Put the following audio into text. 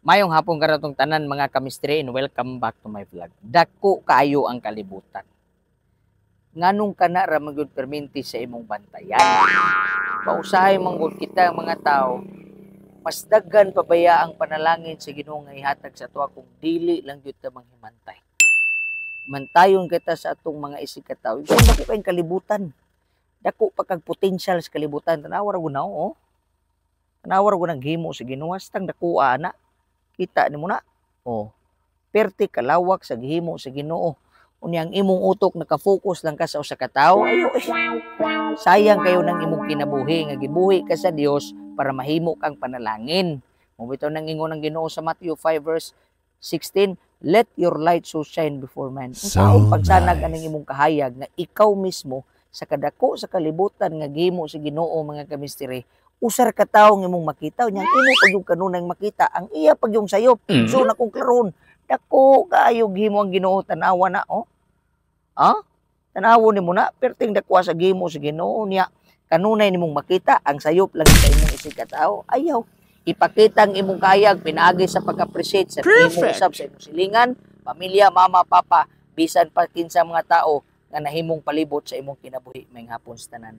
Mayong hapon karatong tanan mga kamistri and welcome back to my vlog. Dako kayo ang kalibutan. Nganong kana ra magyud perminti sa imong bantayan. Pausahay manggod kita mga tao, mas daghan pabaya ang panalangin sa Ginoo nga ihatag sa ato kung dili lang gyud ta manghimantay. Mantayon kita sa atong mga isig ka tawo. Kung dako kay kalibutan, dako pa kag potential sa kalibutan. Tanawar gud na oh. Tanawar gud nang himo sa Ginoo hastang dako ana. Kita ni mo na. Oh. Perti kalawak sa gihimo sa Ginoo. Unyang imong utok naka-focus lang ka sa usa ka tawo. Ayo sayang kayo nang imong kinabuhi nga gibuhi ka sa Dios para mahimo kang panalangin. Mo bitaw nang ingon ng Ginoo sa Matthew 5 verse 16, let your light so shine before men. Ang pagsanag aning imong kahayag nga ikaw mismo sa kadako sa kalibutan nga gihimo sa Ginoo mga kamisteri, usar ka tawo nga imong makita unyang imo pag yung kanunay makita ang iya pag yung sayop. So na kung klaron dako kaayo gihimo ang Ginoo tanawa na oh. Tanawo nimo na perting dakwa sa gihimo sa Ginoo niya kanunay nimong makita ang sayop lang sa imong isig ka tawo. Ayaw ipakita ang imong kahayag pinaagi sa pag-appreciate sa imong usab sa imong silingan, pamilya, mama, papa, bisan pa kinsa mga tao nga nahimong palibot sa imong kinabuhi mayng hapon sa tanan.